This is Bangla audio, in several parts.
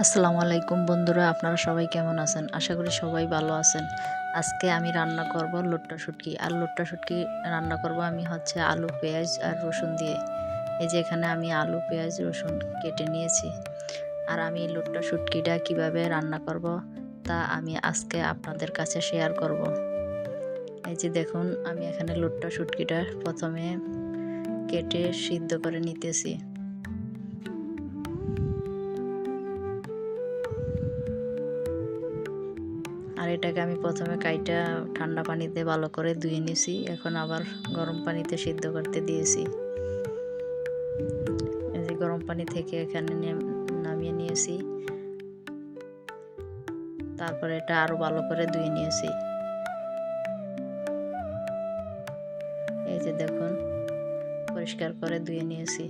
আসসালামু আলাইকুম বন্ধুরা, আপনারা সবাই কেমন আছেন? আশা করি সবাই ভালো আছেন। আজকে আমি রান্না করব লট্টা শুটকি। আর লট্টা শুটকি রান্না করব আমি হচ্ছে আলু, পেঁয়াজ আর রসুন দিয়ে। এই যে এখানে আমি আলু, পেঁয়াজ, রসুন কেটে নিয়েছি। আর আমি লট্টা শুটকিটা কিভাবে রান্না করব তা আমি আজকে আপনাদের কাছে শেয়ার করব। এই যে দেখুন, আমি এখানে লট্টা শুটকিটা প্রথমে কেটে সিদ্ধ করে নিতেছি। আর এটাকে আমি প্রথমে কাইটা ঠান্ডা পানিতে ভালো করে ধুয়ে নিয়েছি। এখন আবার গরম পানিতে সিদ্ধ করতে দিয়েছি। এই যে গরম পানি থেকে এখানে নামিয়ে নিয়েছি। তারপরে এটা আরো ভালো করে ধুয়ে নিয়েছি। এই যে দেখুন, পরিষ্কার করে ধুয়ে নিয়েছি।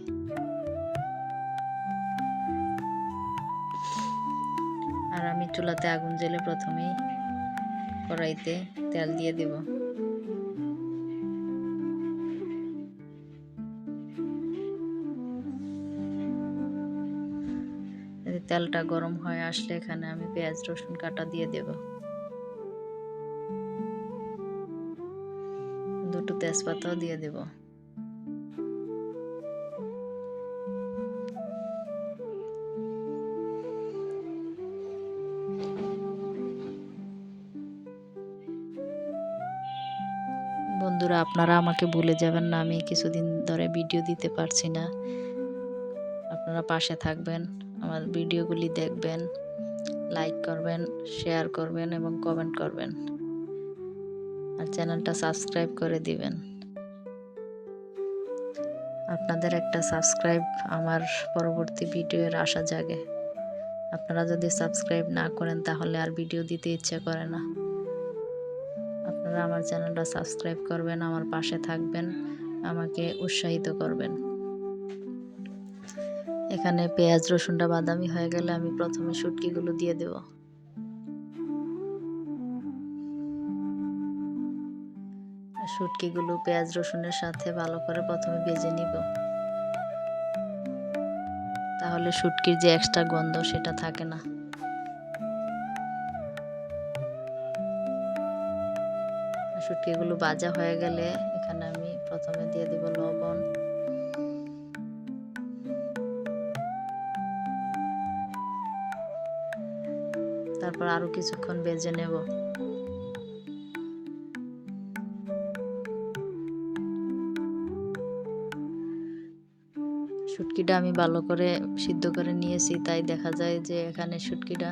আর আমি চুলাতে আগুন জ্বেলে প্রথমেই কড়াইতে তেল দিয়ে দেব। তেলটা গরম হয়ে আসলে এখানে আমি পেঁয়াজ রসুন কাটা দিয়ে দেব। দুটো তেজপাতাও দিয়ে দেব। বন্ধুরা, আপনারা আমাকে ভুলে যাবেন না, আমি কিছুদিন ধরে ভিডিও দিতে পারছি না। আপনারা পাশে থাকবেন, আমার ভিডিওগুলি দেখবেন, লাইক করবেন, শেয়ার করবেন এবং কমেন্ট করবেন। আর চ্যানেলটা সাবস্ক্রাইব করে দিবেন। আপনাদের একটা সাবস্ক্রাইব আমার পরবর্তী ভিডিওর আশা জাগে। আপনারা যদি সাবস্ক্রাইব না করেন তাহলে আর ভিডিও দিতে ইচ্ছা করে না। আপনারা আমার চ্যানেলটা সাবস্ক্রাইব করবেন, আমার পাশে থাকবেন, আমাকে উৎসাহিত করবেন। এখানে পেঁয়াজ রসুনটা বাদামি হয়ে গেলে আমি প্রথমে শুটকিগুলো দিয়ে দেব। শুটকিগুলো পেঁয়াজ রসুনের সাথে ভালো করে প্রথমে ভেজে নিব। তাহলে শুটকির যে এক্সট্রা গন্ধ সেটা থাকে না। শুটকিগুলো ভাজা হয়ে গেলে এখানে আমি প্রথমে দিয়ে দিব লবণ, তারপর আরো কিছুক্ষণ ভেজে নেব। শুটকিটা আমি ভালো করে সিদ্ধ করে নিয়েছি, তাই দেখা যায় যে এখানে শুটকিটা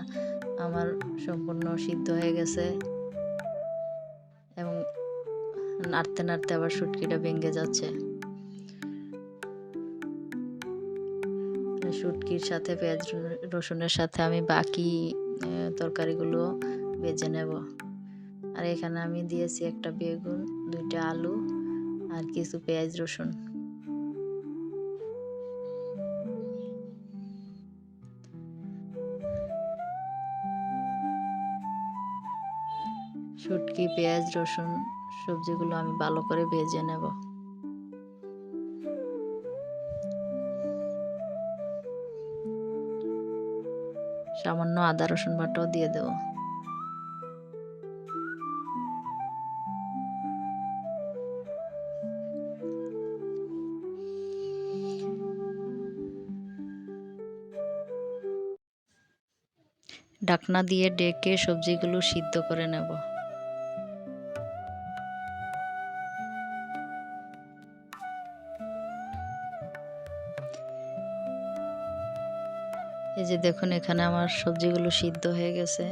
আমার সম্পূর্ণ সিদ্ধ হয়ে গেছে এবং নাড়তে নাড়তে আবার শুটকিটা ভেঙে যাচ্ছে। শুটকির সাথে পেঁয়াজ রসুনের সাথে আমি বাকি তরকারিগুলো ভেজে নেব। আর এখানে আমি দিয়েছি একটা বেগুন, দুইটা আলু আর কিছু পেঁয়াজ রসুন। শুটকি, পেঁয়াজ রসুন সবজিগুলো আমি ভালো করে ভেজে নেব। সামান্য আদা রসুন বাটাও দিয়ে দেব। ঢাকনা দিয়ে ঢেকে সবজিগুলো সিদ্ধ করে নেব। এই যে দেখুন, এখানে আমার সবজিগুলো সিদ্ধ হয়ে গেছে।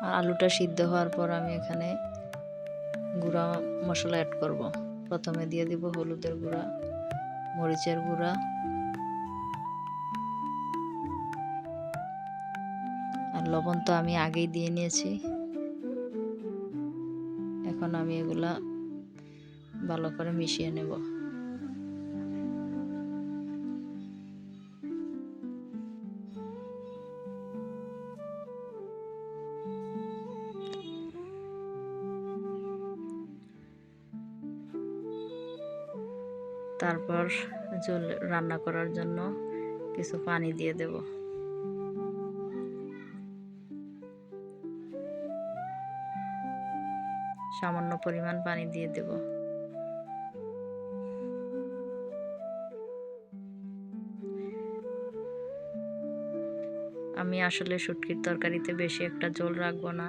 আর আলুটা সিদ্ধ হওয়ার পর আমি এখানে গুঁড়া মশলা অ্যাড করব। প্রথমে দিয়ে দিব হলুদের গুঁড়া, মরিচের গুঁড়া আর লবণ তো আমি আগেই দিয়ে নিয়েছি। এখন আমি এগুলা ভালো করে মিশিয়ে নেব। তারপর ঝোল রান্না করার জন্য কিছু পানি দিয়ে দেব। সামান্য পরিমাণ পানি দিয়ে দেব। আমি আসলে শুটকির তরকারিতে বেশি একটা ঝোল রাখবো না,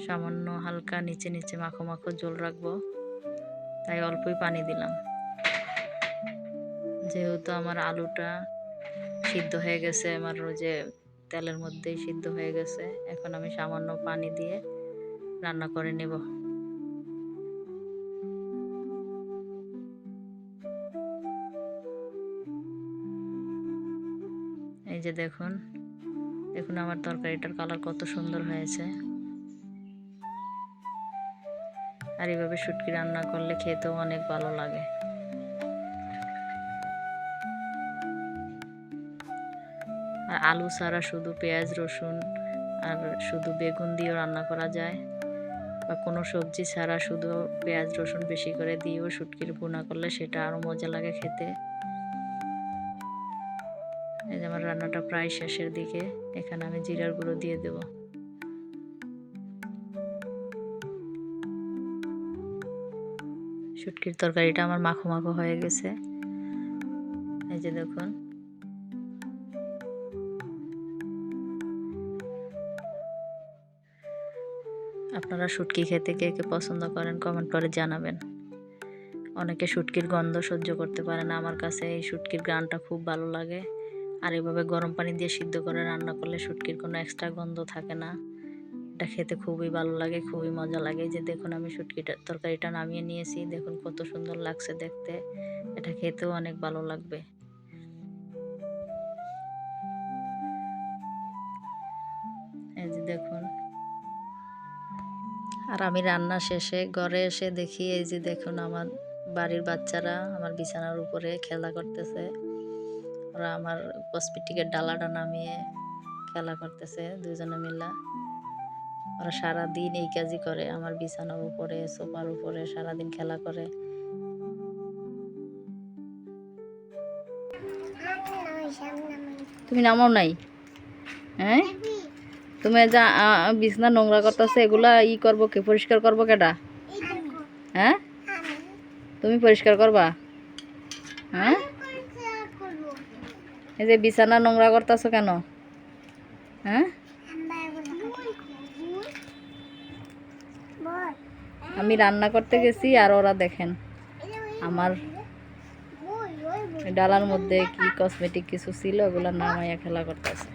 সামান্য হালকা নিচে নিচে মাখো মাখো ঝোল রাখবো, তাই অল্পই পানি দিলাম। যেহেতু আমার আলুটা সিদ্ধ হয়ে গেছে, আমার ওই যে তেলের মধ্যেই সিদ্ধ হয়ে গেছে, এখন আমি সামান্য পানি দিয়ে রান্না করে নেব। এই যে দেখুন দেখুন আমার তরকারিটার কালার কত সুন্দর হয়েছে। আর এইভাবে শুটকি রান্না করলে খেতেও অনেক ভালো লাগে। আর আলু ছাড়া শুধু পেঁয়াজ রসুন আর শুধু বেগুন দিয়েও রান্না করা যায়, বা কোনো সবজি ছাড়া শুধু পেঁয়াজ রসুন বেশি করে দিয়েও শুটকির ভুনা করলে সেটা আরও মজা লাগে খেতে। এই যে আমার রান্নাটা প্রায় শেষের দিকে, এখানে আমি জিরার গুঁড়ো দিয়ে দেব। শুটকির তরকারিটা আমার মাখো মাখো হয়ে গেছে। এই যে দেখুন আপনারা শুটকি খেতে কে কে পছন্দ করেন কমেন্ট করে জানাবেন। অনেকে শুটকির গন্ধ সহ্য করতে পারে না, আমার কাছে এই শুটকির ঘ্রাণটা খুব ভালো লাগে। আর এভাবে গরম পানি দিয়ে সিদ্ধ করে রান্না করলে শুটকির কোনো এক্সট্রা গন্ধ থাকে না, এটা খেতে খুবই ভালো লাগে, খুবই মজা লাগে। যে দেখুন আমি শুটকিটা তরকারিটা নামিয়ে নিয়েছি, দেখুন কত সুন্দর লাগছে দেখতে, এটা খেতেও অনেক ভালো লাগবে। এই যে দেখুন, আর আমি রান্না শেষে ঘরে এসে দেখি, এই যে দেখুন আমার বাড়ির বাচ্চারা আমার বিছানার উপরে খেলা করতেছে। ওরা আমার কসমেটিকের ডালাটা নামিয়ে খেলা করতেছে দুজনে মিলা। ওরা সারাদিন এই কাজই করে, আমার বিছানার উপরে সোফার উপরে সারাদিন খেলা করে। তুমি নামাও নাই? হ্যাঁ, তুমি যা বিছনা নোংরা করতেছে, এগুলা ই করবো কে, পরিষ্কার করবো কেডা? হ্যাঁ, তুমি পরিষ্কার করবা? হ্যাঁ, এই যে বিছানা নোংরা করতেছো কেন? হ্যাঁ, আমি রান্না করতে গেছি আর ওরা দেখেন আমার ডালার মধ্যে কি কসমেটিক কিছু ছিল ওগুলো নামাইয়া খেলা করতেছে।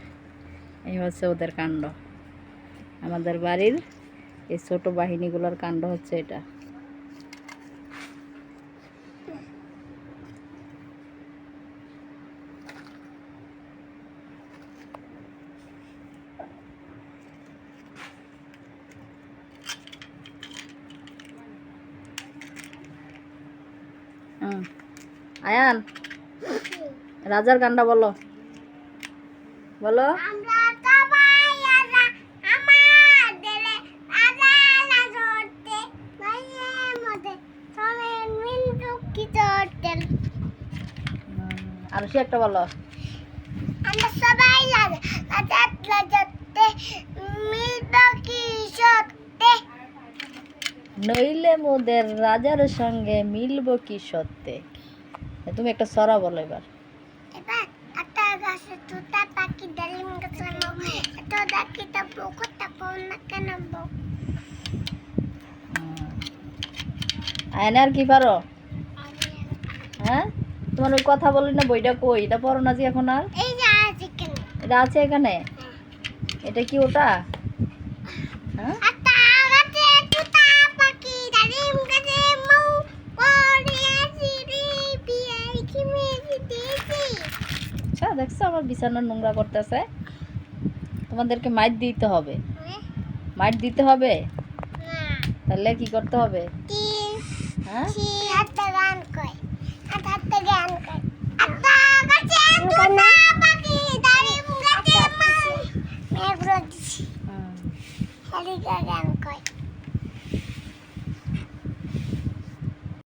এই হচ্ছে ওদের কাণ্ড, আমাদের বাড়ির এই ছোট বাহিনীগুলোর কাণ্ড হচ্ছে এটা। আয়ান, রাজার গানটা বলো, বলো। আর সে একটা বলো, আমরা সবাই নইলে মোদের রাজার সঙ্গে মিলবো কি সত্যে। তুমি একটা সরা বলো এবার। আয়নার কি পারো? হ্যাঁ, তোমার ওই কথা বলি না বইটা কই, এটা পড়ো না যে এখন আর? এটা আছে এখানে, এটা কি ওটা? হ্যাঁ, দেখছো আমার বিছানা নোংরা করতেছে। তোমাদেরকে মাইর দিতে হবে, মাইর দিতে হবে। তাহলে কি করতে হবে? হ্যাঁ